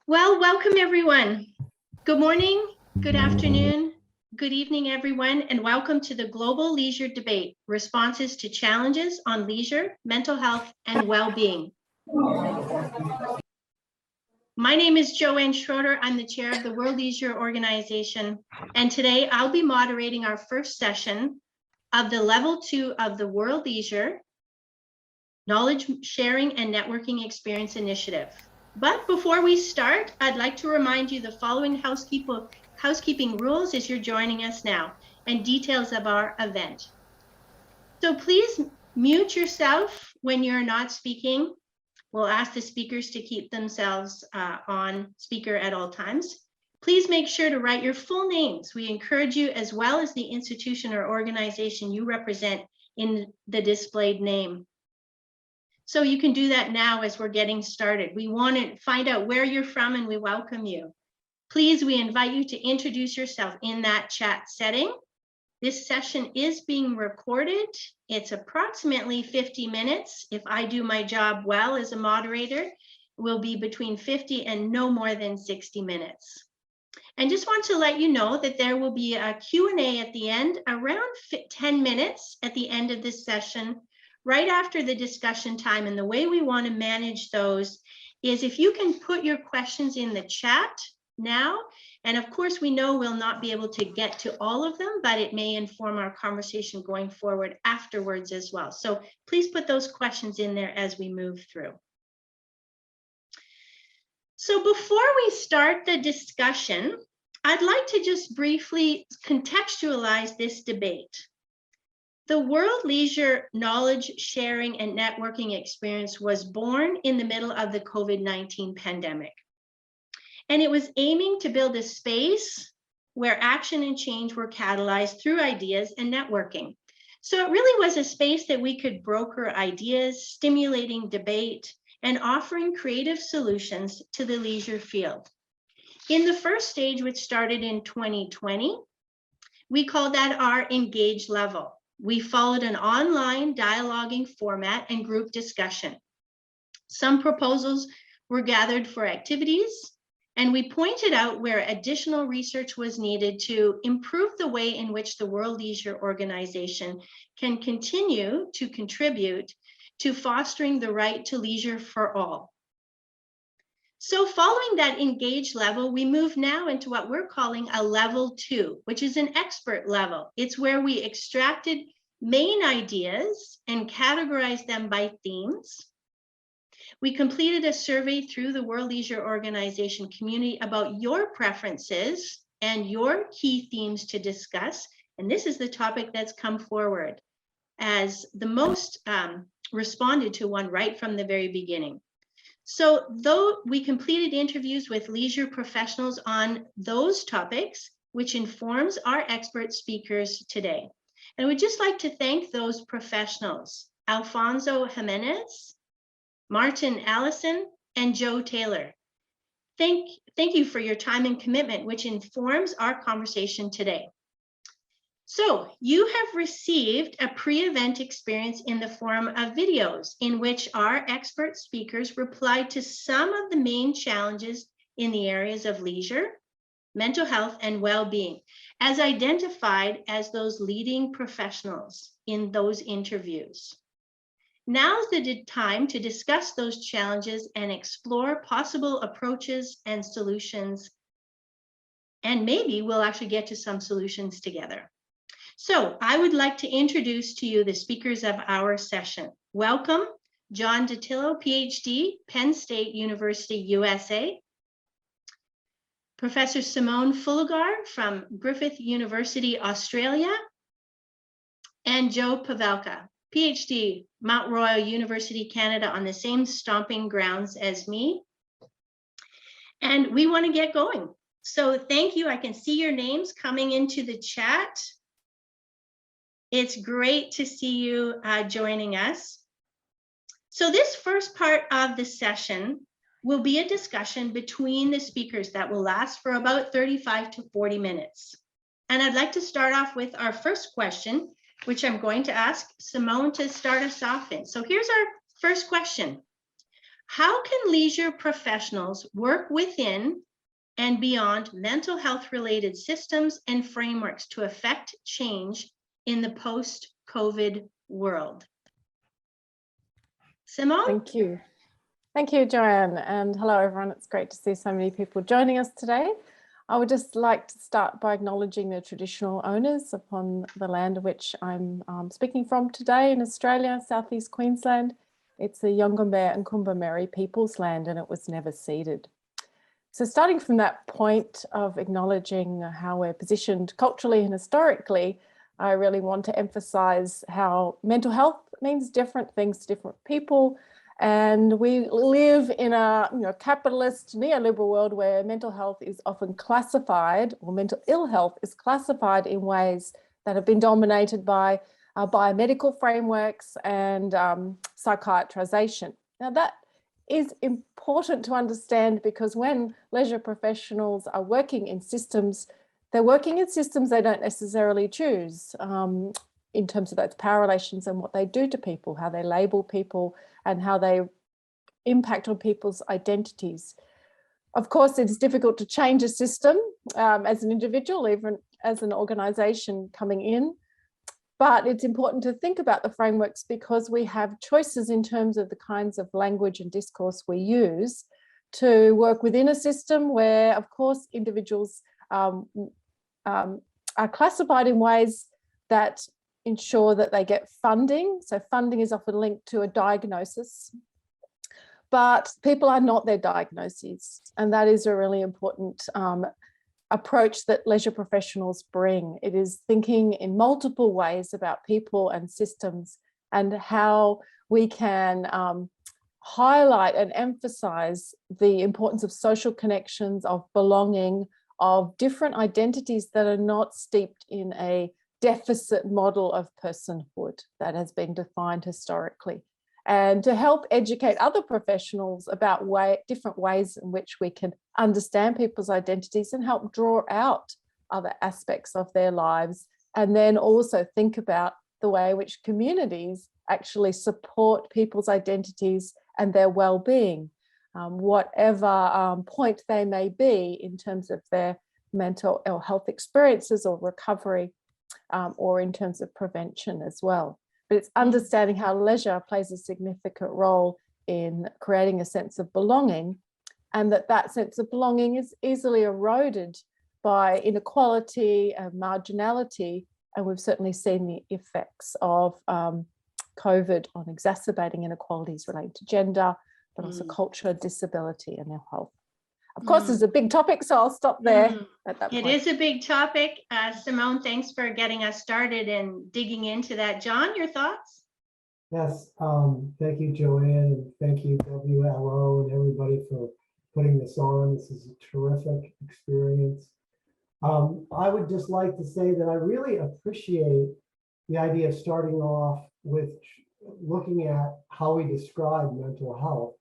Well, welcome everyone. Good morning, good afternoon, good evening everyone, and welcome to the Global Leisure Debate, Responses to Challenges on Leisure, Mental Health, and Well-Being. My name is Joanne Schroeder. I'm the chair of the World Leisure Organization, and today I'll be moderating our first session of the Level 2 of the World Leisure Knowledge Sharing and Networking Experience Initiative. But before we start, I'd like to remind you the following housekeeping rules as you're joining us now and details of our event. So please mute yourself when you're not speaking. We'll ask the speakers to keep themselves on speaker at all times. Please make sure to write your full names. We encourage you, as well as the institution or organization you represent, in the displayed name. So you can do that now as we're getting started. We want to find out where you're from and we welcome you. Please, we invite you to introduce yourself in that chat setting. This session is being recorded. It's approximately 50 minutes. If I do my job well as a moderator, it will be between 50 and no more than 60 minutes. And just want to let you know that there will be a Q&A at the end, around 10 minutes at the end of this session, right after the discussion time. And the way we want to manage those is if you can put your questions in the chat now, and of course we know we'll not be able to get to all of them, but it may inform our conversation going forward afterwards as well. So please put those questions in there as we move through. So before we start the discussion, I'd like to just briefly contextualize this debate. The World Leisure Knowledge Sharing and Networking Experience was born in the middle of the COVID-19 pandemic. And it was aiming to build a space where action and change were catalyzed through ideas and networking. So it really was a space that we could broker ideas, stimulating debate, and offering creative solutions to the leisure field. In the first stage, which started in 2020, we called that our engage level. We followed an online dialoguing format and group discussion. Some proposals were gathered for activities, and we pointed out where additional research was needed to improve the way in which the World Leisure Organization can continue to contribute to fostering the right to leisure for all. So following that engage level, we move now into what we're calling a level 2, which is an expert level. It's where we extracted main ideas and categorized them by themes. We completed a survey through the World Leisure Organization community about your preferences and your key themes to discuss. And this is the topic that's come forward as the most responded to one right from the very beginning. So though we completed interviews with leisure professionals on those topics, which informs our expert speakers today. And we'd just like to thank those professionals, Alfonso Jimenez, Martin Allison, and Joe Taylor. Thank you for your time and commitment, which informs our conversation today. So you have received a pre-event experience in the form of videos in which our expert speakers replied to some of the main challenges in the areas of leisure, mental health, and well-being, as identified as those leading professionals in those interviews. Now's the time to discuss those challenges and explore possible approaches and solutions. And maybe we'll actually get to some solutions together. So I would like to introduce to you the speakers of our session. Welcome, John Dattilo, PhD, Penn State University, USA. Professor Simone Fullagar from Griffith University, Australia. And Joe Pavelka, PhD, Mount Royal University, Canada, on the same stomping grounds as me. And we want to get going. So thank you. I can see your names coming into the chat. It's great to see you joining us. So this first part of the session will be a discussion between the speakers that will last for about 35 to 40 minutes. And I'd like to start off with our first question, which I'm going to ask Simone to start us off in. So here's our first question. How can leisure professionals work within and beyond mental health related systems and frameworks to affect change in the post-COVID world? Simone? Thank you. Thank you, Joanne. And hello, everyone. It's great to see so many people joining us today. I would just like to start by acknowledging the traditional owners upon the land which I'm speaking from today in Australia, Southeast Queensland. It's the Yongambeh and Kumba people's land, and it was never ceded. So starting from that point of acknowledging how we're positioned culturally and historically, I really want to emphasize how mental health means different things to different people. And we live in a capitalist neoliberal world where mental health is often classified, or mental ill health is classified in ways that have been dominated by biomedical frameworks and psychiatrization. Now that is important to understand, because when leisure professionals are working in systems, they're working in systems they don't necessarily choose in terms of those power relations and what they do to people, how they label people and how they impact on people's identities. Of course, it's difficult to change a system as an individual, even as an organization coming in. But it's important to think about the frameworks, because we have choices in terms of the kinds of language and discourse we use to work within a system where, of course, individuals are classified in ways that ensure that they get funding. So funding is often linked to a diagnosis, but people are not their diagnoses. And that is a really important approach that leisure professionals bring. It is thinking in multiple ways about people and systems, and how we can highlight and emphasize the importance of social connections, of belonging, of different identities that are not steeped in a deficit model of personhood that has been defined historically, and to help educate other professionals about different ways in which we can understand people's identities and help draw out other aspects of their lives, and then also think about the way in which communities actually support people's identities and their well-being, whatever point they may be in terms of their mental or health experiences or recovery, or in terms of prevention as well. But it's understanding how leisure plays a significant role in creating a sense of belonging, and that sense of belonging is easily eroded by inequality and marginality. And we've certainly seen the effects of COVID on exacerbating inequalities related to gender, but also culture, disability, and their health. Of course, it's a big topic, so I'll stop there at that point. It is a big topic. Simone, thanks for getting us started and digging into that. John, your thoughts? Yes, thank you, Joanne, and thank you, WLO, and everybody for putting this on. This is a terrific experience. I would just like to say that I really appreciate the idea of starting off with looking at how we describe mental health.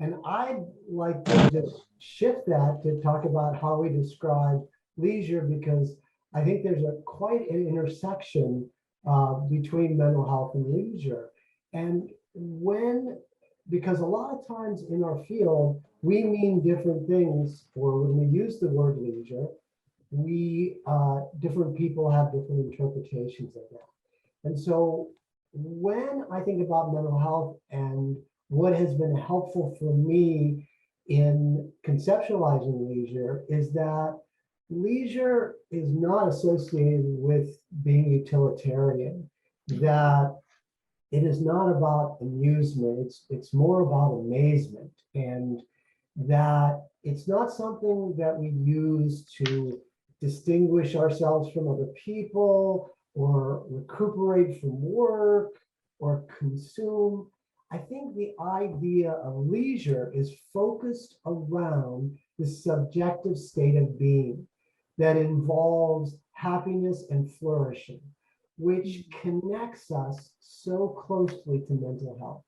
And I'd like to just shift that to talk about how we describe leisure, because I think there's quite an intersection between mental health and leisure. And because a lot of times in our field, we mean different things, or when we use the word leisure, different people have different interpretations of that. And so when I think about mental health and what has been helpful for me in conceptualizing leisure is that leisure is not associated with being utilitarian, that it is not about amusement, it's more about amazement, and that it's not something that we use to distinguish ourselves from other people or recuperate from work or consume. I think the idea of leisure is focused around the subjective state of being that involves happiness and flourishing, which connects us so closely to mental health,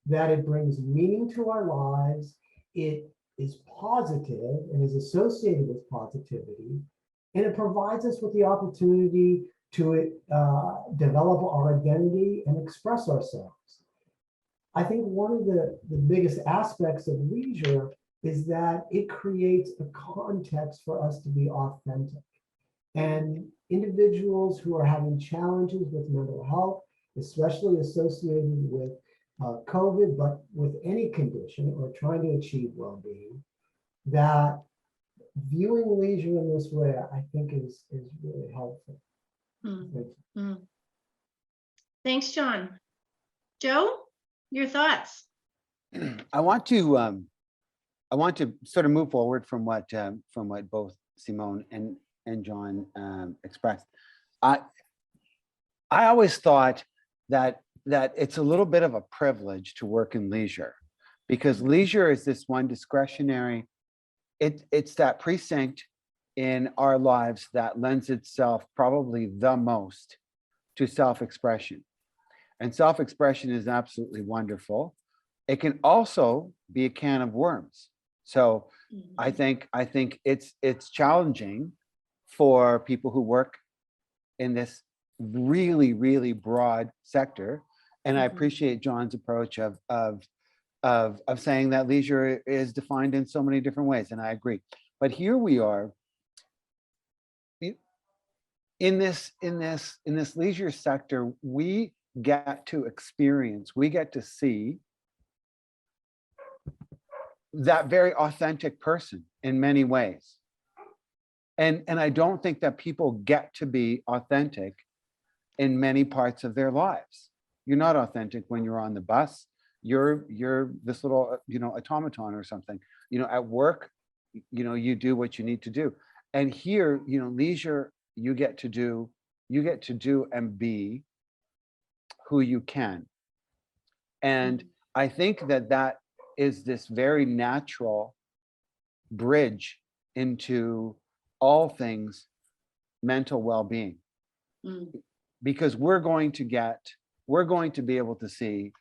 that it brings meaning to our lives, it is positive and is associated with positivity, and it provides us with the opportunity to develop our identity and express ourselves. I think one of the biggest aspects of leisure is that it creates a context for us to be authentic. And individuals who are having challenges with mental health, especially associated with COVID, but with any condition or trying to achieve well-being, that viewing leisure in this way, I think is really helpful. Thanks, John. Joe, your thoughts? I want to sort of move forward from what both Simone and John expressed. I always thought that it's a little bit of a privilege to work in leisure, because leisure is this one discretionary. It's that precinct in our lives that lends itself probably the most to self-expression. And self-expression is absolutely wonderful. It can also be a can of worms. So I think it's challenging for people who work in this really, really broad sector. And I appreciate John's approach of saying that leisure is defined in so many different ways, and I agree. But here we are in this leisure sector. We get to experience, we get to see that very authentic person in many ways. And I don't think that people get to be authentic in many parts of their lives. You're not authentic when you're on the bus. You're this little, automaton or something. At work, you do what you need to do. And here, leisure, you get to do and be who you can. And I think that is this very natural bridge into all things mental well-being, because we're going to be able to see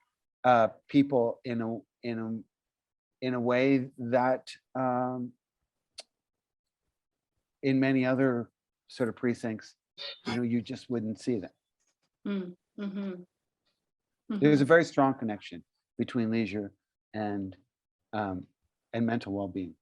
people in a way that in many other sort of precincts, you just wouldn't see them. There's a very strong connection between leisure and mental well-being.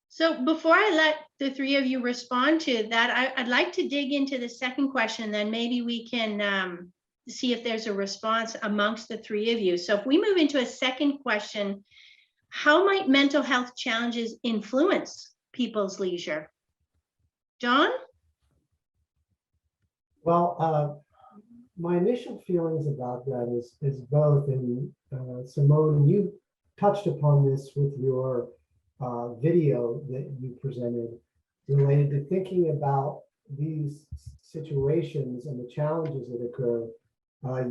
So before I let the three of you respond to that, I'd like to dig into the second question, then maybe we can see if there's a response amongst the three of you. So if we move into a second question, how might mental health challenges influence people's leisure? John? Well, my initial feelings about that is both, and Simone, you touched upon this with your video that you presented related to thinking about these situations and the challenges that occur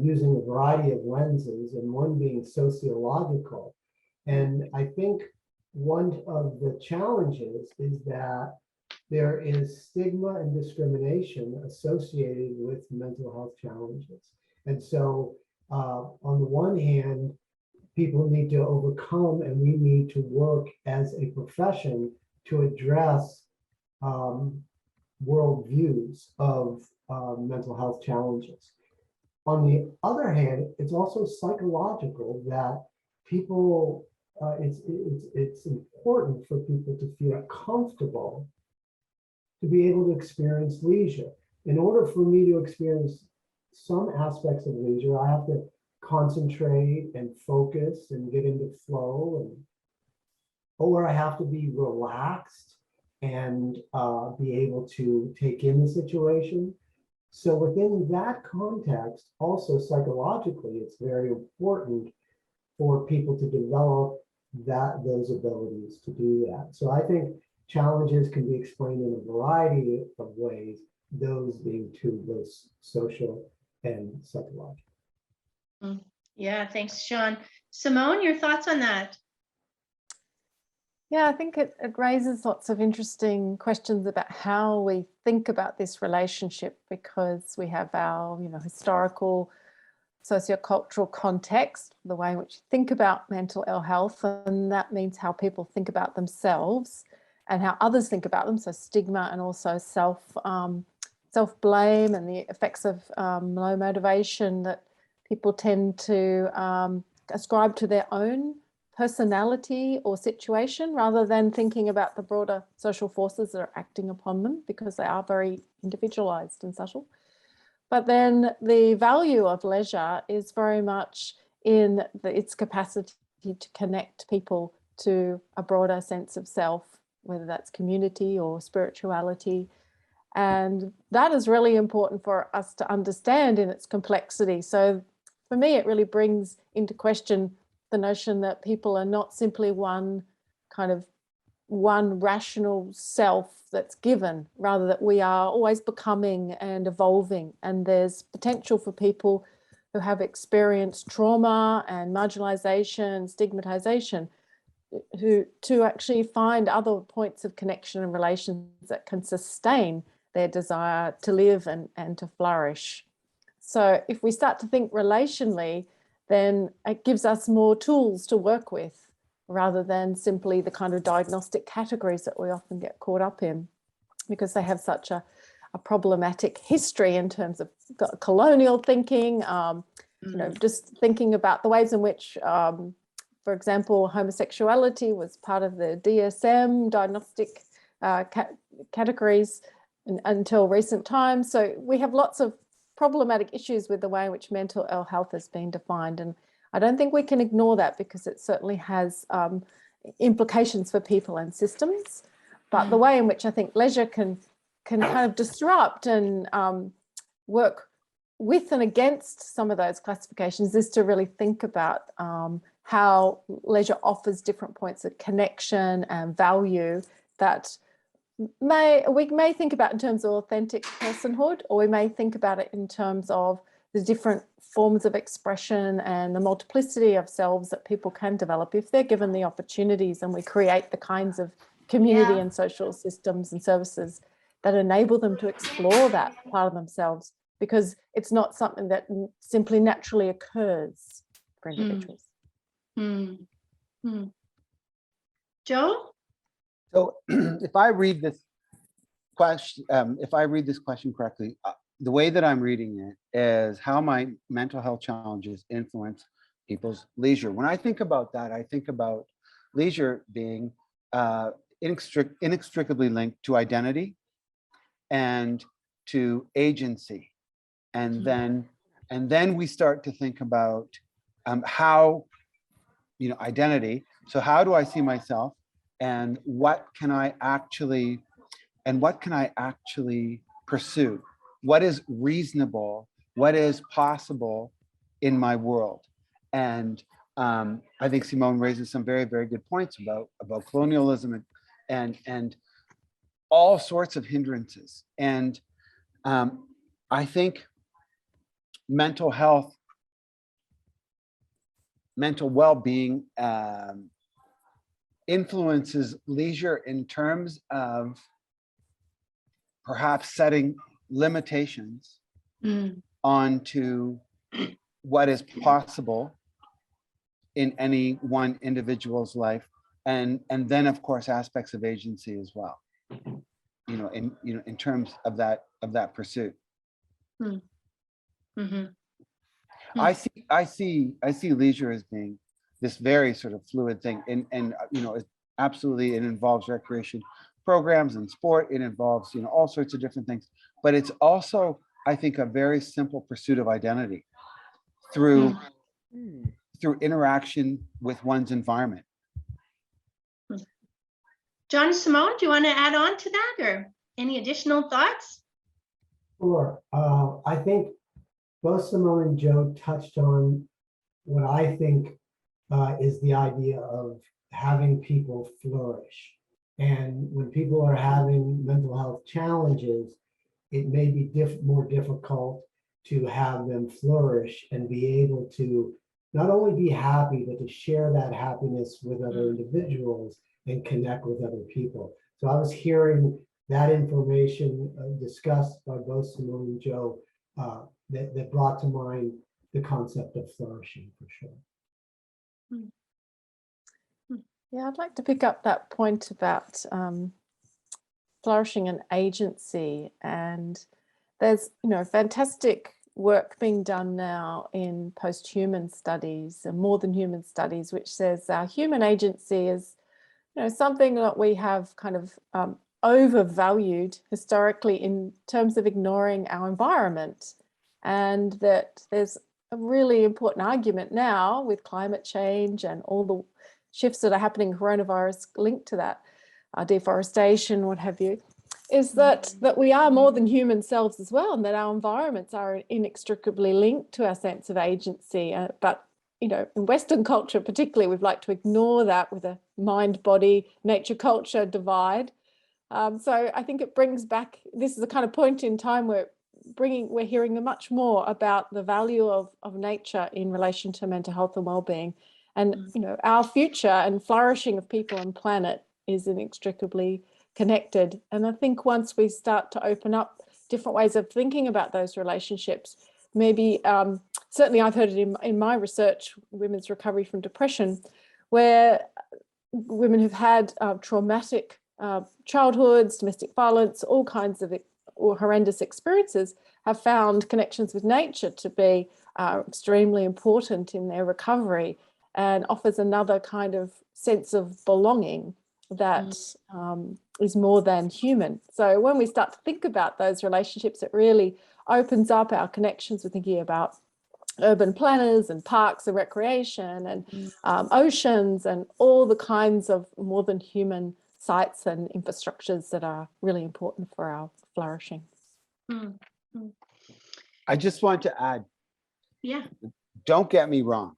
using a variety of lenses, and one being sociological. And I think one of the challenges is that there is stigma and discrimination associated with mental health challenges. And so on the one hand, people need to overcome, and we need to work as a profession to address worldviews of mental health challenges. On the other hand, it's also psychological that people, it's important for people to feel comfortable to be able to experience leisure. In order for me to experience some aspects of leisure, I have to concentrate and focus and get into flow, or I have to be relaxed and be able to take in the situation. So within that context, also psychologically, it's very important for people to develop those abilities to do that. So I think challenges can be explained in a variety of ways, those being two, both social and psychological. Yeah, thanks, Sean. Simone, your thoughts on that? Yeah, I think it raises lots of interesting questions about how we think about this relationship, because we have our, historical, sociocultural context, the way in which you think about mental ill health, and that means how people think about themselves and how others think about them. So stigma, and also self-blame, and the effects of low motivation that people tend to ascribe to their own personality or situation rather than thinking about the broader social forces that are acting upon them, because they are very individualized and subtle. But then the value of leisure is very much in its capacity to connect people to a broader sense of self, whether that's community or spirituality. And that is really important for us to understand in its complexity. So for me, it really brings into question the notion that people are not simply one rational self that's given, rather that we are always becoming and evolving. And there's potential for people who have experienced trauma and marginalization, stigmatization, to actually find other points of connection and relations that can sustain their desire to live and to flourish. So if we start to think relationally, then it gives us more tools to work with, rather than simply the kind of diagnostic categories that we often get caught up in, because they have such a problematic history in terms of colonial thinking, you know, just thinking about the ways in which, for example, homosexuality was part of the DSM diagnostic categories until recent times. So we have lots of problematic issues with the way in which mental ill health has been defined. And I don't think we can ignore that, because it certainly has implications for people and systems. But the way in which I think leisure can kind of disrupt and work with and against some of those classifications is to really think about how leisure offers different points of connection and value that we may think about in terms of authentic personhood, or we may think about it in terms of the different forms of expression and the multiplicity of selves that people can develop if they're given the opportunities, and we create the kinds of community and social systems and services that enable them to explore that part of themselves, because it's not something that simply naturally occurs for individuals. Joe? So if I read this question correctly, the way that I'm reading it is how my mental health challenges influence people's leisure. When I think about that, I think about leisure being inextricably linked to identity and to agency. And then we start to think about how, identity. So how do I see myself, and what can I actually pursue? What is reasonable? What is possible in my world? And I think Simone raises some very, very good points about colonialism and all sorts of hindrances. And I think mental health, mental well-being influences leisure in terms of perhaps setting limitations onto what is possible in any one individual's life, and then of course aspects of agency as well, in terms of that pursuit. I see leisure as being this very sort of fluid thing, and absolutely it involves recreation programs and sport. It involves all sorts of different things, but it's also, I think, a very simple pursuit of identity through interaction with one's environment. John, Simone, do you want to add on to that, or any additional thoughts? Sure. I think both Simone and Joe touched on what I think is the idea of having people flourish. And when people are having mental health challenges, it may be more difficult to have them flourish and be able to not only be happy, but to share that happiness with other individuals and connect with other people. So I was hearing that information discussed by both Simone and Joe that brought to mind the concept of flourishing, for sure. Yeah, I'd like to pick up that point about flourishing and agency. And there's, fantastic work being done now in post-human studies and more than human studies, which says our human agency is, something that we have kind of overvalued historically in terms of ignoring our environment, and that there's a really important argument now with climate change and all the shifts that are happening in coronavirus linked to that, deforestation, what have you, is that we are more than human selves as well, and that our environments are inextricably linked to our sense of agency. But in Western culture particularly, we've liked to ignore that with a mind-body, nature-culture divide. So I think it brings back, this is a kind of point in time where we're hearing much more about the value of nature in relation to mental health and well-being. And our future and flourishing of people and planet is inextricably connected. And I think once we start to open up different ways of thinking about those relationships, maybe certainly I've heard it in my research, women's recovery from depression, where women who've had traumatic childhoods, domestic violence, all kinds of or horrendous experiences, have found connections with nature to be extremely important in their recovery, and offers another kind of sense of belonging that is more than human. So when we start to think about those relationships, it really opens up our connections. We're thinking about urban planners and parks and recreation and oceans and all the kinds of more than human sites and infrastructures that are really important for our flourishing. I just want to add, Yeah. don't get me wrong.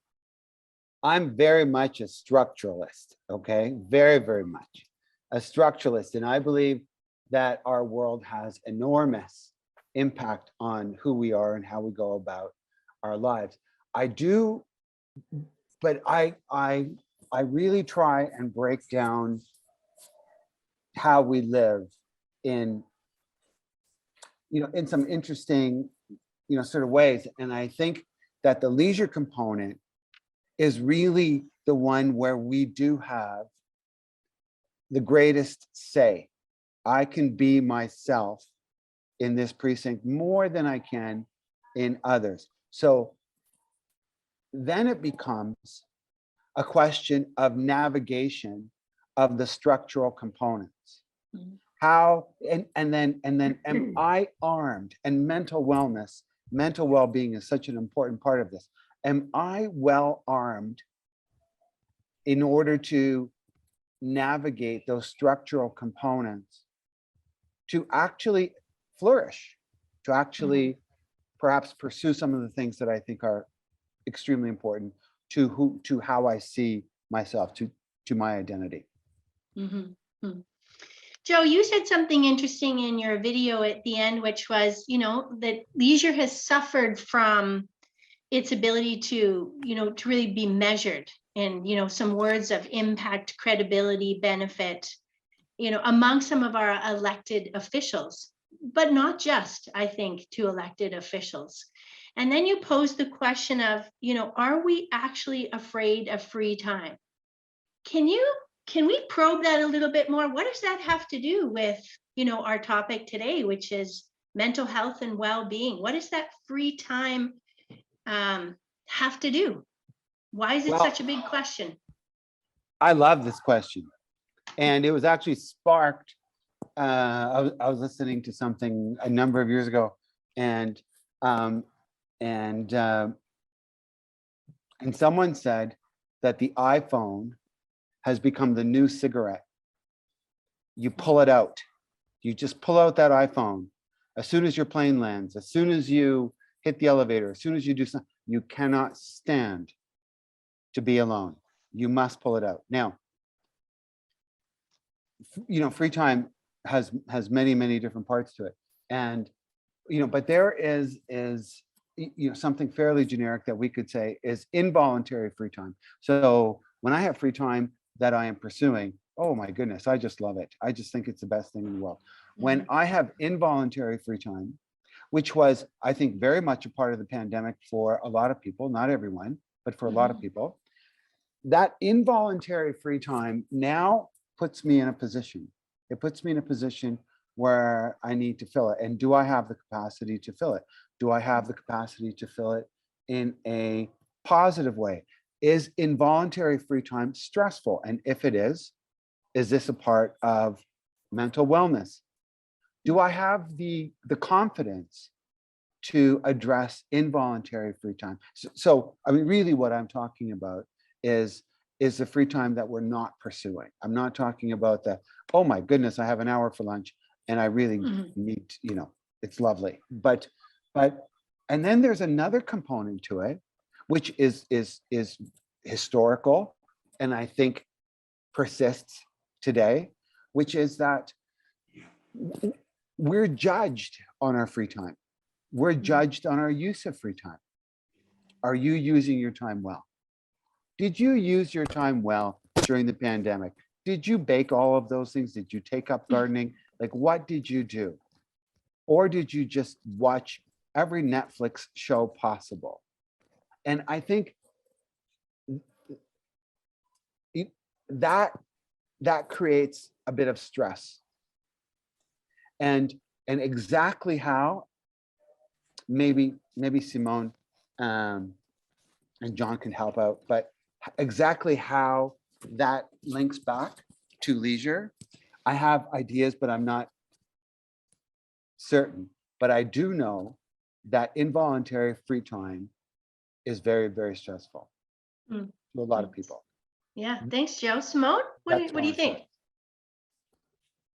I'm very much a structuralist, okay? Very, very much a structuralist. And I believe that our world has enormous impact on who we are and how we go about our lives. I do, but I really try and break down how we live in, in some interesting, sort of ways. And I think that the leisure component is really the one where we do have the greatest say. I can be myself in this precinct more than I can in others. So then it becomes a question of navigation of the structural components. How, and then am I armed? And mental wellness, mental well-being is such an important part of this. Am I well armed in order to navigate those structural components to actually flourish, to actually perhaps pursue some of the things that I think are extremely important to how I see myself, to my identity. Joe, you said something interesting in your video at the end, which was, that leisure has suffered from its ability to, to really be measured in, some words of impact, credibility, benefit, among some of our elected officials, but not just, I think, to elected officials. And then you pose the question of, are we actually afraid of free time? Can we probe that a little bit more? What does that have to do with, our topic today, which is mental health and well-being? What does that free time have to do? Why is it such a big question? I love this question. And it was actually sparked. I was listening to something a number of years ago, and someone said that the iPhone has become the new cigarette. You pull it out. You just pull out that iPhone. As soon as your plane lands, as soon as you hit the elevator, as soon as you do something, you cannot stand to be alone. You must pull it out. Now, free time has many, many different parts to it. And, but there is something fairly generic that we could say is involuntary free time. So when I have free time that I am pursuing, oh my goodness, I just love it. I just think it's the best thing in the world. When I have involuntary free time, which was, I think, very much a part of the pandemic for a lot of people, not everyone, but for a lot of people, that involuntary free time now puts me in a position. It puts me in a position where I need to fill it? And do I have the capacity to fill it? Do I have the capacity to fill it in a positive way? Is involuntary free time stressful? And if it is this a part of mental wellness? Do I have the confidence to address involuntary free time? So I mean, really what I'm talking about is the free time that we're not pursuing. I'm not talking about the, oh my goodness, I have an hour for lunch and I really need, it's lovely. But, and then there's another component to it, which is historical, and I think persists today, which is that we're judged on our free time. We're judged on our use of free time. Are you using your time well? Did you use your time well during the pandemic? Did you bake all of those things? Did you take up gardening? Like, what did you do? Or did you just watch every Netflix show possible? And I think that creates a bit of stress. And exactly how, maybe Simone and John can help out, but exactly how that links back to leisure, I have ideas, but I'm not certain. But I do know that involuntary free time is very, very stressful to a lot of people. Yeah, thanks, Joe. Simone, what do you think?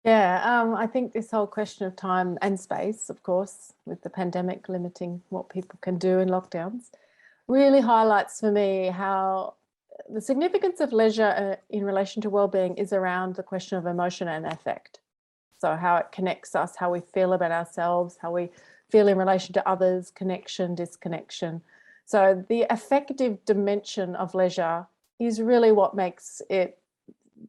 Yeah, I think this whole question of time and space, of course, with the pandemic limiting what people can do in lockdowns, really highlights for me how the significance of leisure in relation to well-being is around the question of emotion and affect. So how it connects us, how we feel about ourselves, how we feel in relation to others, connection, disconnection. So the affective dimension of leisure is really what makes it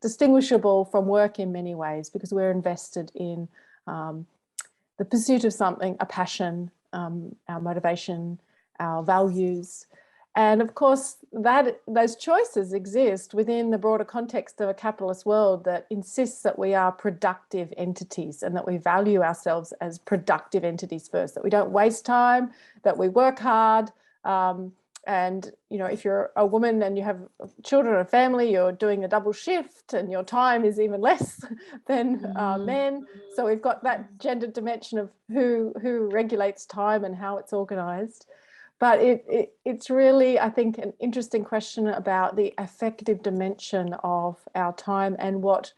distinguishable from work in many ways, because we're invested in the pursuit of something, a passion, our motivation, our values. And of course, those choices exist within the broader context of a capitalist world that insists that we are productive entities and that we value ourselves as productive entities first, that we don't waste time, that we work hard. And, if you're a woman and you have children and a family, you're doing a double shift and your time is even less than men. So we've got that gender dimension of who regulates time and how it's organized. But it's really, I think, an interesting question about the affective dimension of our time and what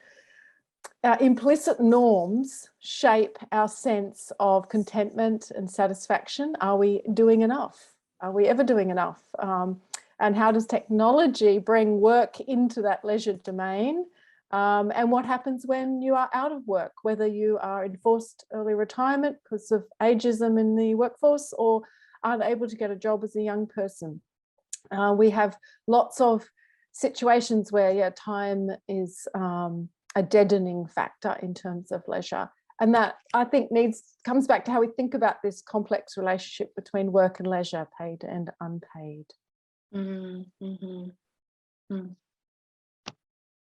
implicit norms shape our sense of contentment and satisfaction. Are we doing enough? Are we ever doing enough? And how does technology bring work into that leisure domain? And what happens when you are out of work, whether you are in forced early retirement because of ageism in the workforce or aren't able to get a job as a young person? We have lots of situations where time is a deadening factor in terms of leisure. And that, I think, comes back to how we think about this complex relationship between work and leisure, paid and unpaid.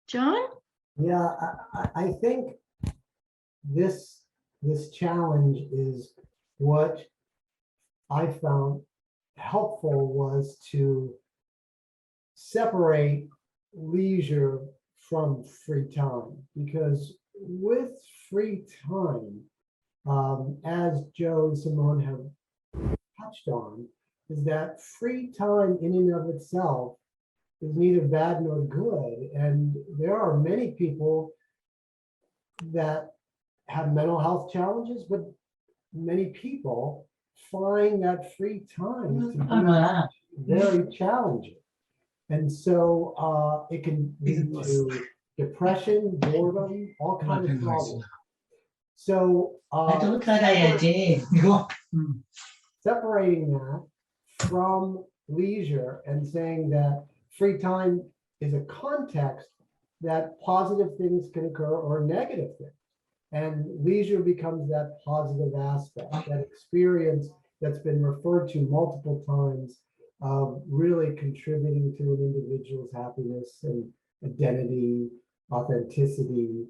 John? Yeah, I think this challenge is what I found helpful was to separate leisure from free time, because with free time, as Joe and Simone have touched on, is that free time in and of itself is neither bad nor good. And there are many people that have mental health challenges, but many people find that free time to be very challenging. And so it can lead to depression, boredom, all kinds of problems. So separating that from leisure and saying that free time is a context that positive things can occur or negative things. And leisure becomes that positive aspect, that experience that's been referred to multiple times of really contributing to an individual's happiness and identity, authenticity,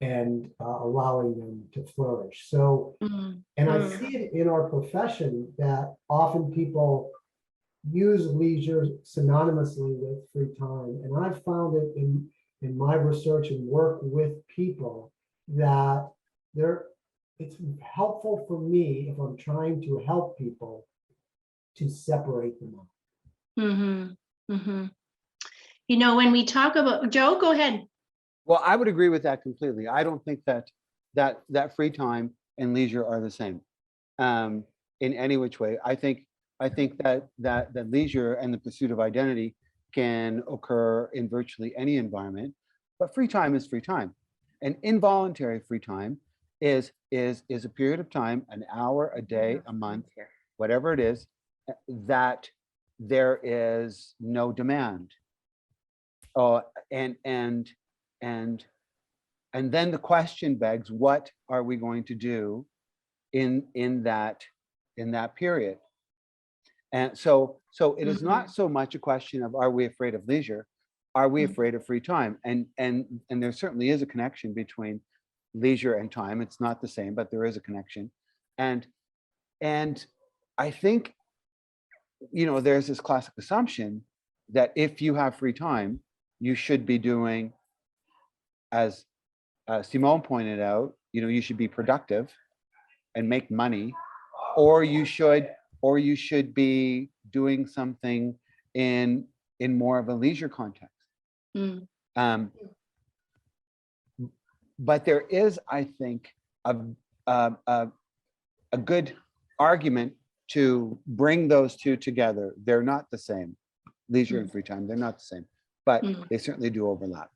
and allowing them to flourish. So, and I see it in our profession that often people use leisure synonymously with free time. And I've found it in my research and work with people that it's helpful for me if I'm trying to help people to separate them out. You know, when we talk about, Joe, go ahead. Well, I would agree with that completely. I don't think that free time and leisure are the same in any which way. I think that leisure and the pursuit of identity can occur in virtually any environment, but free time is free time. And involuntary free time is a period of time, an hour, a day, a month, whatever it is, that there is no demand. And then the question begs, what are we going to do in that period? And so it is not so much a question of, are we afraid of leisure? Are we afraid of free time? And there certainly is a connection between leisure and time. It's not the same, but there is a connection. And I think, you know, there's this classic assumption that if you have free time, you should be doing, as Simone pointed out, you know, you should be productive and make money, or you should be doing something in more of a leisure context. But there is, I think, a good argument to bring those two together. They're not the same. Leisure and free time, they're not the same, but they certainly do overlap.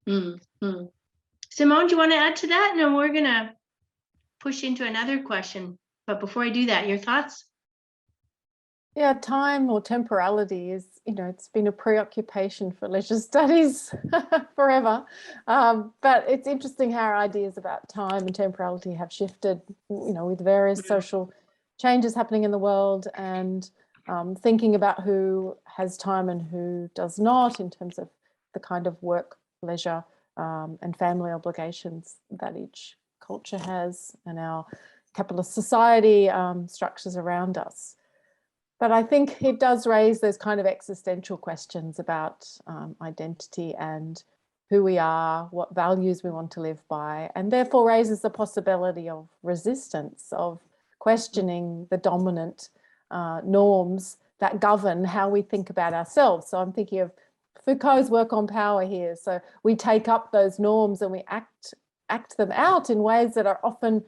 Simone, do you want to add to that? No, we're going to push into another question. But before I do that, your thoughts? Yeah, time or temporality is, you know, it's been a preoccupation for leisure studies forever. But it's interesting how our ideas about time and temporality have shifted, you know, with various social changes happening in the world, and thinking about who has time and who does not in terms of the kind of work, leisure, and family obligations that each culture has, and our capitalist society structures around us. But I think it does raise those kind of existential questions about identity and who we are, what values we want to live by, and therefore raises the possibility of resistance, of questioning the dominant norms that govern how we think about ourselves. So I'm thinking of Foucault's work on power here. So we take up those norms and we act them out in ways that are often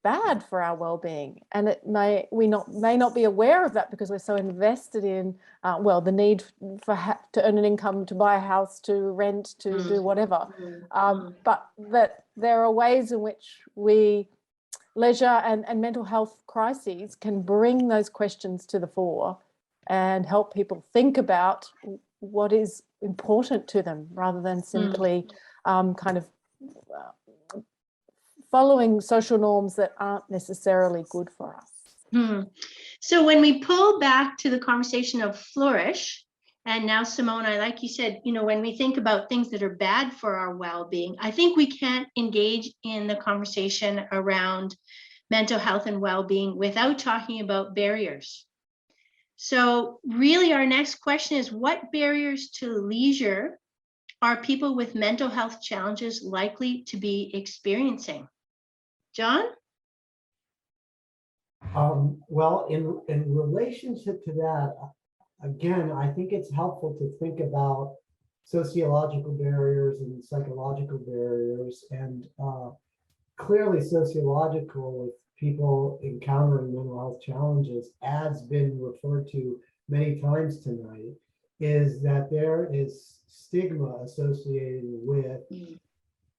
bad for our well-being, and it may not be aware of that because we're so invested in the need to earn an income, to buy a house, to rent, to do whatever, but that there are ways in which leisure and mental health crises can bring those questions to the fore and help people think about what is important to them, rather than simply kind of following social norms that aren't necessarily good for us. So when we pull back to the conversation of flourish, and now Simone, like you said, you know, when we think about things that are bad for our well-being, I think we can't engage in the conversation around mental health and well-being without talking about barriers. So really our next question is, what barriers to leisure are people with mental health challenges likely to be experiencing? John? Well, in relationship to that, again, I think it's helpful to think about sociological barriers and psychological barriers, and clearly sociological, with people encountering mental health challenges, as been referred to many times tonight, is that there is stigma associated with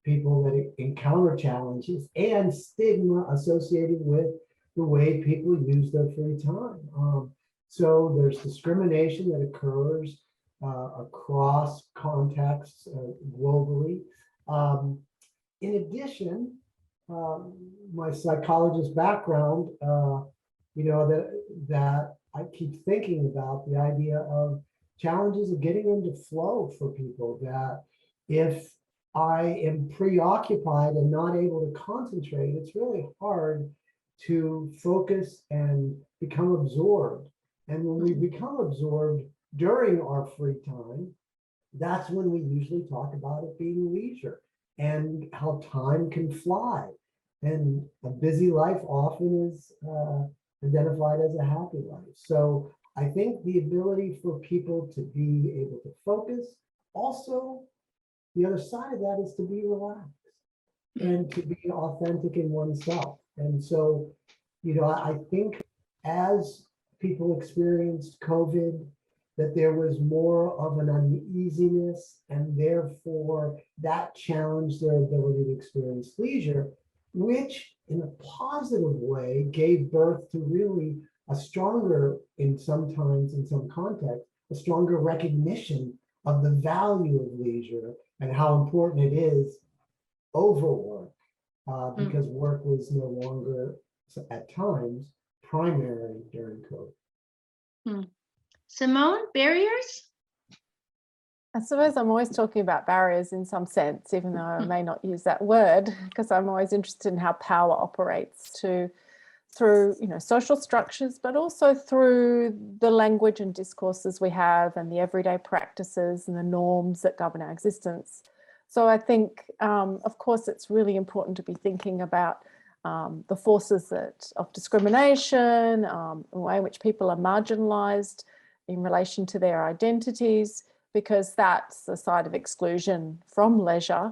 people that encounter challenges, and stigma associated with the way people use their free time. So there's discrimination that occurs across contexts globally. In addition, my psychologist background, you know, that I keep thinking about the idea of challenges of getting into flow for people, that if I am preoccupied and not able to concentrate, it's really hard to focus and become absorbed. And when we become absorbed during our free time, that's when we usually talk about it being leisure and how time can fly. And a busy life often is identified as a happy life. So I think the ability for people to be able to focus, also the other side of that is to be relaxed and to be authentic in oneself. And so, I think as people experienced COVID, that there was more of an uneasiness, and therefore that challenged their ability to experience leisure, which in a positive way gave birth to really a stronger, in some context, a stronger recognition of the value of leisure and how important it is over work, because work was no longer, at times, primary during COVID. Simone, barriers? I suppose I'm always talking about barriers in some sense, even though I may not use that word, because I'm always interested in how power operates through social structures, but also through the language and discourses we have and the everyday practices and the norms that govern our existence. So I think, of course, it's really important to be thinking about the forces of discrimination, the way in which people are marginalised in relation to their identities, because that's the side of exclusion from leisure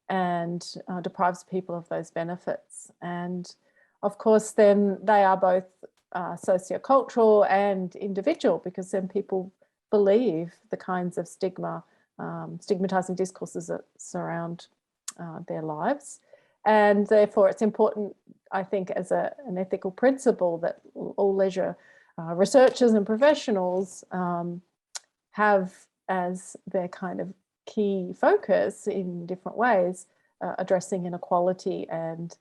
and deprives people of those benefits. And of course, then they are both sociocultural and individual, because then people believe the kinds of stigmatizing discourses that surround their lives. And therefore, it's important, I think, as an ethical principle that all leisure researchers and professionals have as their kind of key focus in different ways, addressing inequality and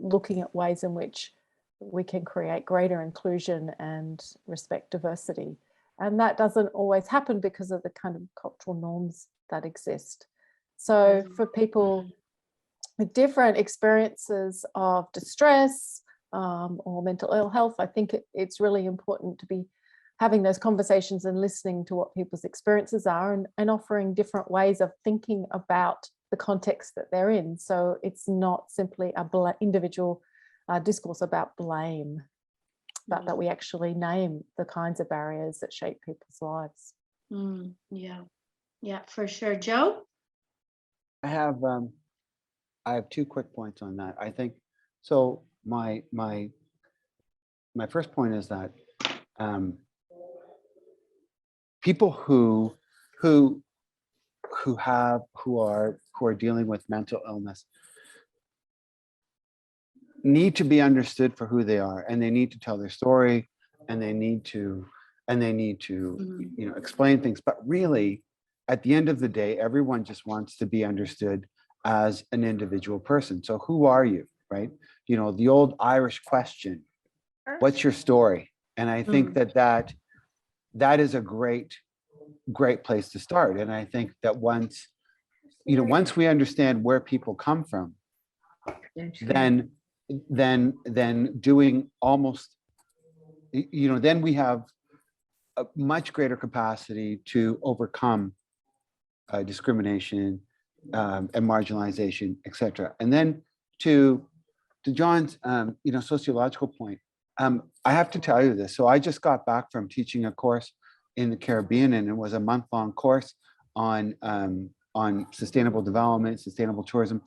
looking at ways in which we can create greater inclusion and respect diversity. And that doesn't always happen because of the kind of cultural norms that exist. So for people with different experiences of distress or mental ill health, I think it's really important to be having those conversations and listening to what people's experiences are, and offering different ways of thinking about the context that they're in. So it's not simply a individual discourse about blame, but that we actually name the kinds of barriers that shape people's lives. Yeah, for sure. Joe? I have two quick points on that. I think so. My first point is that people who are dealing with mental illness need to be understood for who they are, and they need to tell their story, and they need to explain things. But really, at the end of the day, everyone just wants to be understood as an individual person. So who are you, right? The old Irish question, what's your story? And I think that is a great place to start. And I think that once we understand where people come from, then doing almost, then we have a much greater capacity to overcome discrimination and marginalization, etc. And then to John's sociological point, I have to tell you this. So I just got back from teaching a course in the Caribbean, and it was a month-long course on sustainable development, sustainable tourism.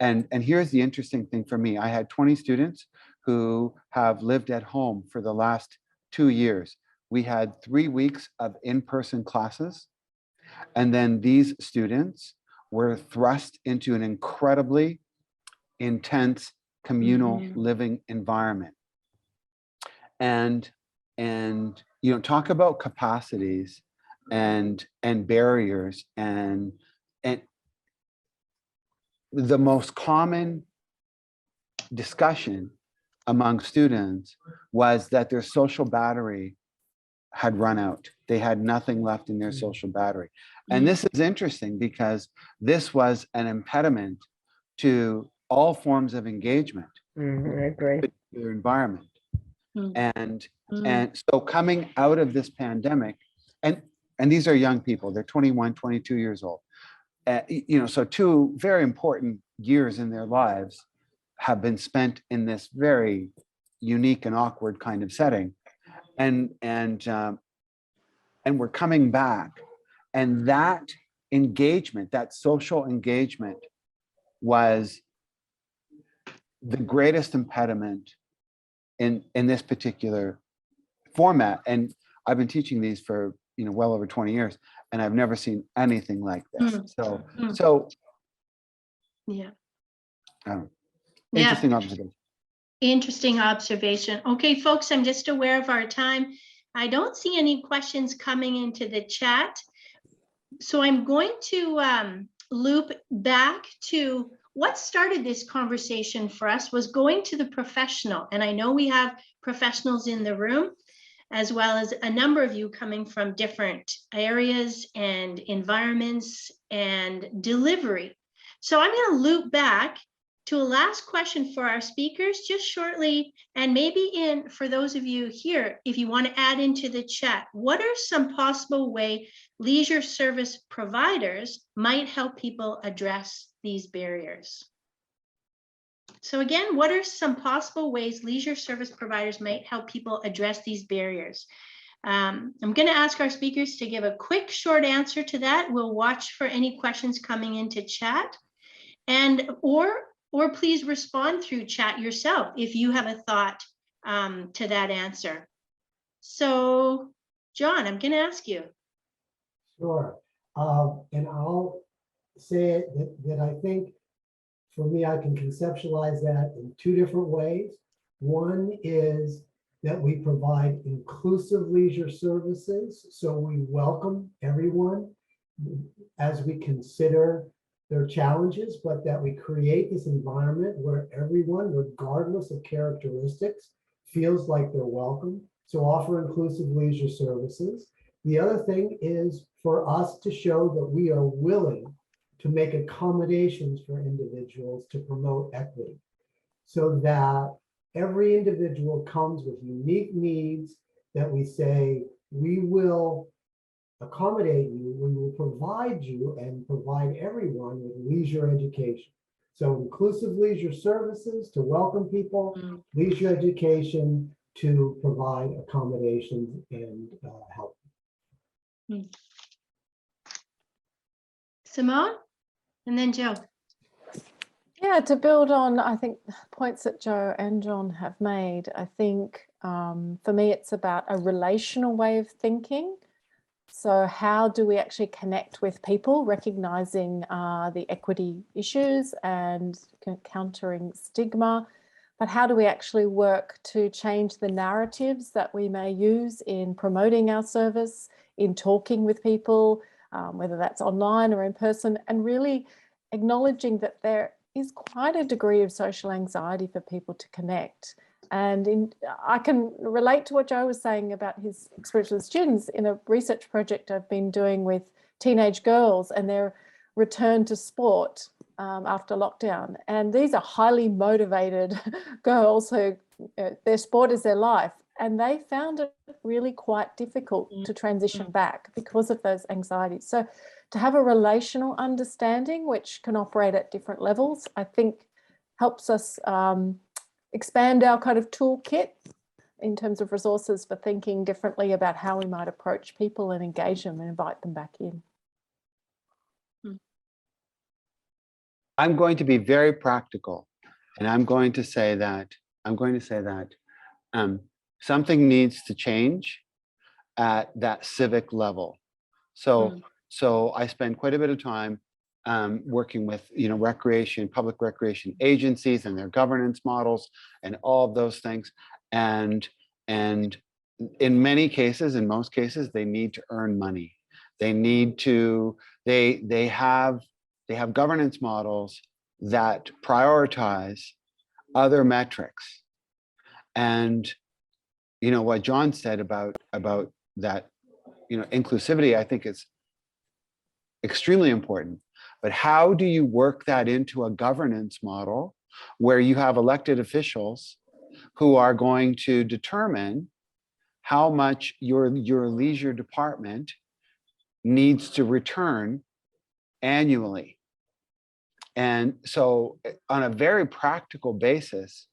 And here's the interesting thing for me. I had 20 students who have lived at home for the last 2 years. We had 3 weeks of in-person classes, and then these students were thrust into an incredibly intense communal living environment. And talk about capacities and barriers, and the most common discussion among students was that their social battery had run out. They had nothing left in their social battery. And this is interesting because this was an impediment to all forms of engagement, I agree. their environment. Mm. And so coming out of this pandemic, and these are young people, they're 21, 22 years old. You know, so 2 very important years in their lives have been spent in this very unique and awkward kind of setting. And we're coming back, and that engagement, that social engagement, was the greatest impediment in this particular format. And I've been teaching these for, you know, well over 20 years, and I've never seen anything like this. So Yeah. Interesting observation. Interesting observation. Okay, folks, I'm just aware of our time. I don't see any questions coming into the chat. So I'm going to loop back to what started this conversation for us was going to the professional. And I know we have professionals in the room, as well as a number of you coming from different areas and environments and delivery. So I'm going to loop back to a last question for our speakers just shortly, and maybe for those of you here, if you want to add into the chat, what are some possible way leisure service providers might help people address these barriers? So again, what are some possible ways leisure service providers might help people address these barriers? I'm going to ask our speakers to give a quick, short answer to that. We'll watch for any questions coming into chat, and or please respond through chat yourself if you have a thought to that answer. So, John, I'm going to ask you. Sure. And I'll say that I think for me, I can conceptualize that in 2 different ways. One is that we provide inclusive leisure services. So we welcome everyone as we consider their challenges, but that we create this environment where everyone, regardless of characteristics, feels like they're welcome. So offer inclusive leisure services. The other thing is for us to show that we are willing to make accommodations for individuals to promote equity, so that every individual comes with unique needs that we say, we will accommodate you, we will provide you and provide everyone with leisure education. So inclusive leisure services to welcome people, leisure education to provide accommodations and help. Simone, and then Joe. Yeah, to build on, I think, points that Joe and John have made, I think for me, it's about a relational way of thinking. So how do we actually connect with people, recognizing the equity issues and countering stigma, but how do we actually work to change the narratives that we may use in promoting our service, in talking with people, whether that's online or in person, and really acknowledging that there is quite a degree of social anxiety for people to connect. And I can relate to what Joe was saying about his experience with students in a research project I've been doing with teenage girls and their return to sport after lockdown. And these are highly motivated girls who their sport is their life. And they found it really quite difficult to transition back because of those anxieties. So to have a relational understanding, which can operate at different levels, I think helps us expand our kind of toolkit in terms of resources for thinking differently about how we might approach people and engage them and invite them back in. I'm going to be very practical, and I'm going to say that something needs to change at that civic level. So I spend quite a bit of time working with public recreation agencies and their governance models and all of those things. And in many cases, in most cases, they need to earn money. They need to, they have governance models that prioritize other metrics. And what John said about inclusivity, I think, is extremely important. But how do you work that into a governance model where you have elected officials who are going to determine how much your leisure department needs to return annually? And so on a very practical basis,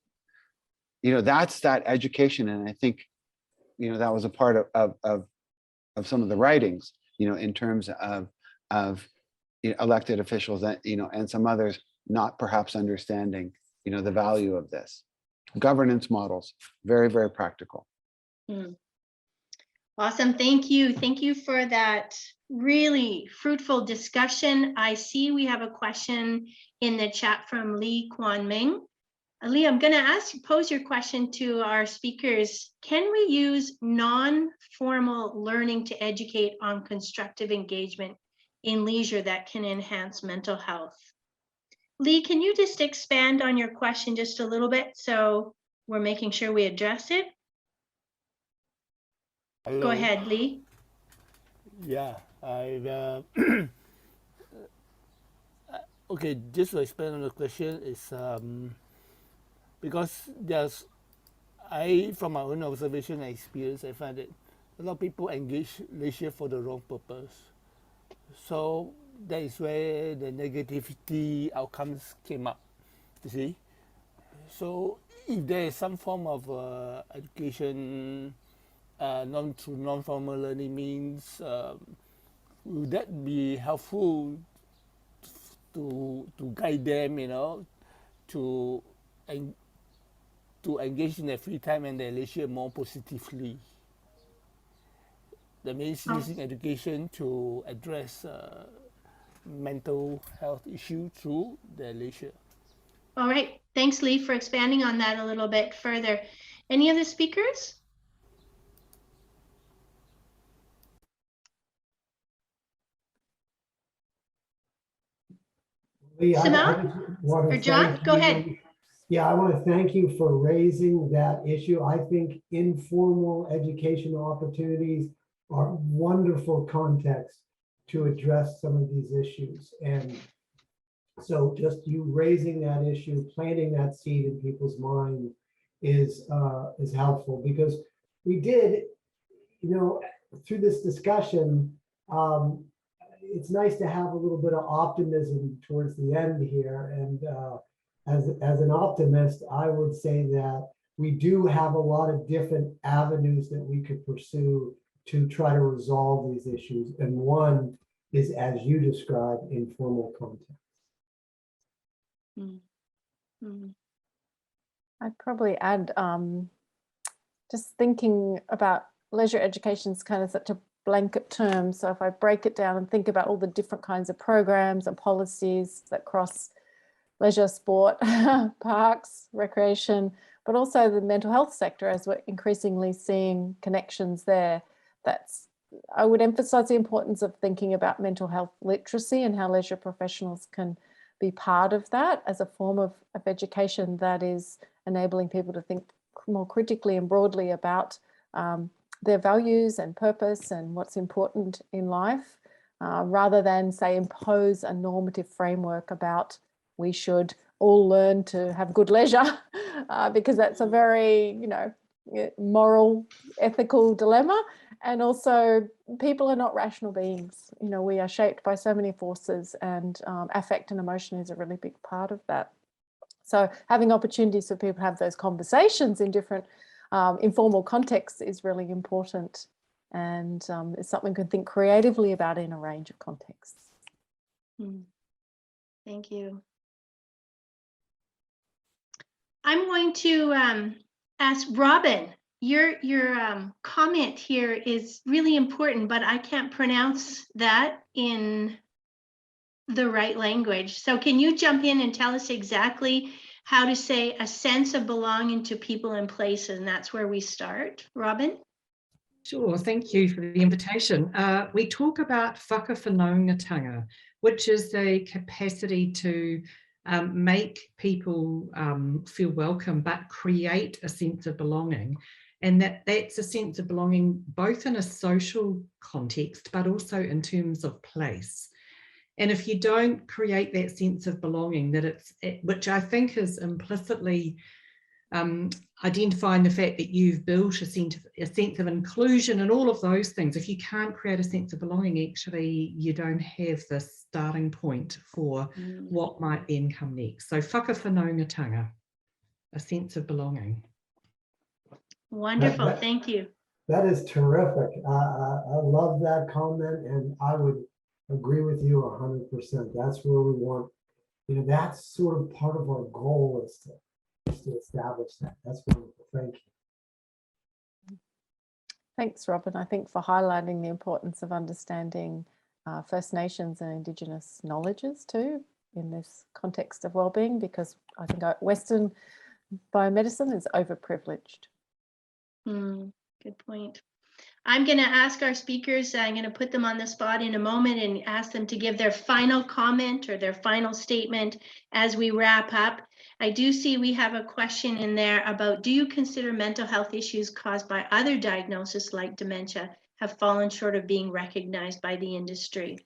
that's that education. And I think, that was a part of some of the writings, in terms of elected officials that, and some others not perhaps understanding, the value of this. Governance models, very, very practical. Awesome. Thank you. Thank you for that really fruitful discussion. I see we have a question in the chat from Lee Kwan Ming. Lee, I'm going to pose your question to our speakers. Can we use non-formal learning to educate on constructive engagement in leisure that can enhance mental health? Lee, can you just expand on your question just a little bit so we're making sure we address it? Hello. Go ahead, Lee. Yeah, okay, just to expand on the question is because from my own observation and experience, I find that a lot of people engage leisure for the wrong purpose. So that is where the negativity outcomes came up, you see. So if there is some form of education, through non-formal learning means, would that be helpful to guide them, to engage in their free time and their leisure more positively? That means using education to address mental health issue through their leisure. All right. Thanks, Lee, for expanding on that a little bit further. Any other speakers? Simone or John, go ahead. Yeah, I want to thank you for raising that issue. I think informal educational opportunities are wonderful context to address some of these issues. And so just you raising that issue, planting that seed in people's mind is helpful, because we did, through this discussion, it's nice to have a little bit of optimism towards the end here. And as an optimist, I would say that we do have a lot of different avenues that we could pursue to try to resolve these issues. And one is, as you described, informal context. I'd probably add, just thinking about leisure education is kind of such a blanket term. So if I break it down and think about all the different kinds of programs and policies that cross leisure, sport, parks, recreation, but also the mental health sector, as we're increasingly seeing connections there, I would emphasize the importance of thinking about mental health literacy and how leisure professionals can be part of that as a form of education that is enabling people to think more critically and broadly about their values and purpose and what's important in life, rather than, say, impose a normative framework about we should all learn to have good leisure, because that's a very, moral, ethical dilemma. And also, people are not rational beings. We are shaped by so many forces, and affect and emotion is a really big part of that. So having opportunities for people to have those conversations in different informal contexts is really important, and it's something we can think creatively about in a range of contexts. Thank you. I'm going to ask Robin, your comment here is really important, but I can't pronounce that in the right language. So can you jump in and tell us exactly how to say a sense of belonging to people and places? And that's where we start. Robin? Sure, thank you for the invitation. We talk about whakawhanaungatanga, which is the capacity to make people feel welcome, but create a sense of belonging. And that's a sense of belonging, both in a social context, but also in terms of place. And if you don't create that sense of belonging, which I think is implicitly identifying the fact that you've built a sense of inclusion and all of those things, if you can't create a sense of belonging, actually you don't have the starting point for what might then come next. So whakawhanaungatanga, a sense of belonging. Wonderful, thank you. That is terrific. I love that comment, and I would agree with you 100%. That's where we want, that's sort of part of our goal is to establish that. That's wonderful. Thank you. Thanks, Robin. I think for highlighting the importance of understanding First Nations and Indigenous knowledges too in this context of wellbeing, because I think Western biomedicine is overprivileged. Good point. I'm going to ask our speakers, I'm going to put them on the spot in a moment and ask them to give their final comment or their final statement as we wrap up. I do see we have a question in there about, do you consider mental health issues caused by other diagnoses like dementia have fallen short of being recognized by the industry?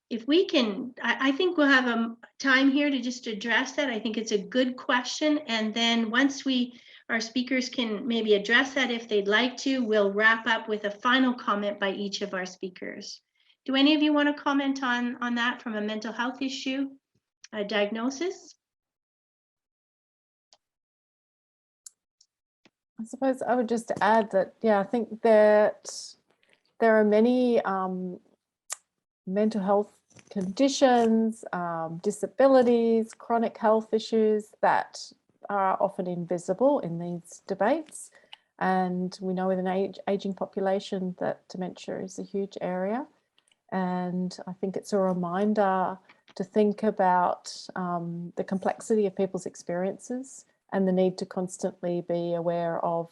If we can, I think we'll have a time here to just address that. I think it's a good question. And then once our speakers can maybe address that if they'd like to, we'll wrap up with a final comment by each of our speakers. Do any of you want to comment on that from a mental health issue, a diagnosis? I suppose I would just add that, yeah, I think that there are many mental health conditions, disabilities, chronic health issues that are often invisible in these debates. And we know with an aging population that dementia is a huge area. And I think it's a reminder to think about the complexity of people's experiences and the need to constantly be aware of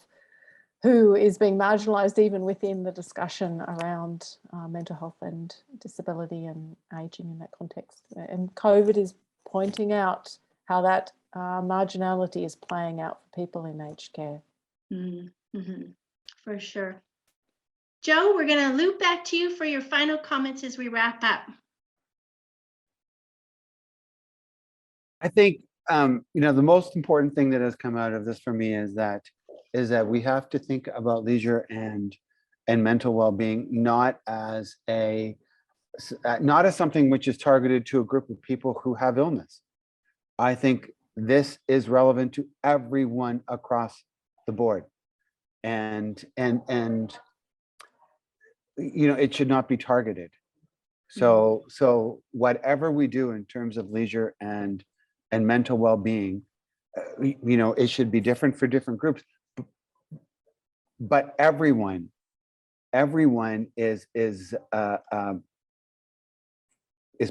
who is being marginalised even within the discussion around mental health and disability and ageing in that context. And COVID is pointing out how that marginality is playing out for people in aged care. For sure. Joe, we're going to loop back to you for your final comments as we wrap up. I think the most important thing that has come out of this for me is that we have to think about leisure and mental well-being not as something which is targeted to a group of people who have illness. I think this is relevant to everyone across the board, and it should not be targeted. So whatever we do in terms of leisure and mental well-being, it should be different for different groups, but everyone is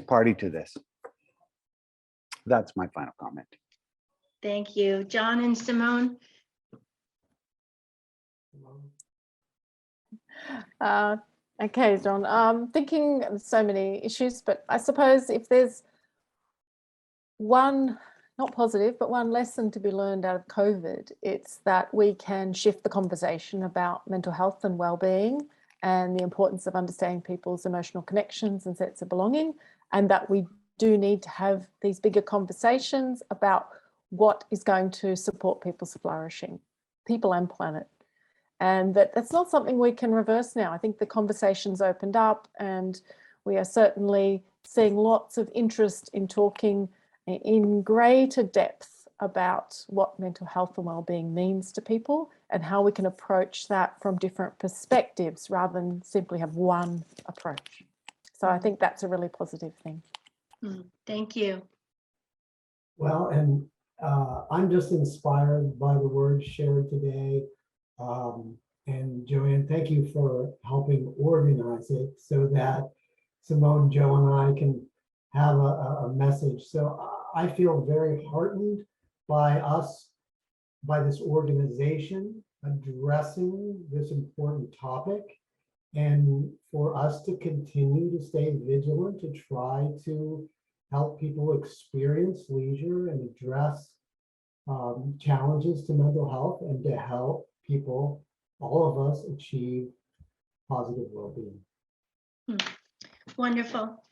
party to this. That's my final comment. Thank you. John and Simone. Okay, John, thinking of so many issues, but I suppose if there's one, not positive, but one lesson to be learned out of COVID, it's that we can shift the conversation about mental health and well-being and the importance of understanding people's emotional connections and sense of belonging, and that we do need to have these bigger conversations about what is going to support people's flourishing, people and planet. And that's not something we can reverse now. I think the conversation's opened up, and we are certainly seeing lots of interest in talking in greater depth about what mental health and well-being means to people and how we can approach that from different perspectives rather than simply have one approach. So I think that's a really positive thing. Thank you. Well, and I'm just inspired by the words shared today. And Joanne, thank you for helping organize it so that Simone, Joe, and I can have a message. So I feel very heartened by this organization addressing this important topic, and for us to continue to stay vigilant to try to help people experience leisure and address challenges to mental health and to help people, all of us, achieve positive well-being. Wonderful.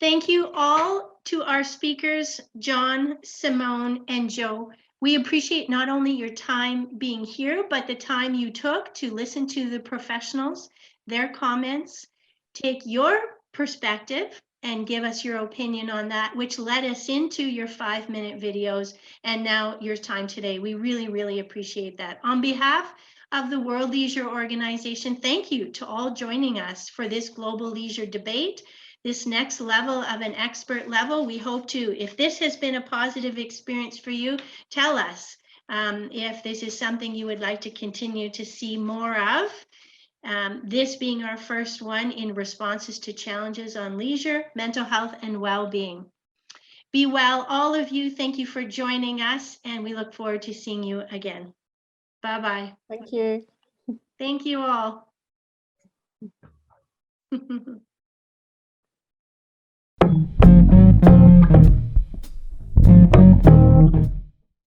Thank you all to our speakers, John, Simone, and Joe. We appreciate not only your time being here, but the time you took to listen to the professionals, their comments, take your perspective and give us your opinion on that, which led us into your 5-minute videos and now your time today. We really, really appreciate that. On behalf of the World Leisure Organization, thank you to all joining us for this global leisure debate, this next level of an expert level. We hope to, if this has been a positive experience for you, tell us if this is something you would like to continue to see more of. This being our first one in responses to challenges on leisure, mental health, and well-being. Be well, all of you. Thank you for joining us, and we look forward to seeing you again. Bye-bye. Thank you. Thank you all.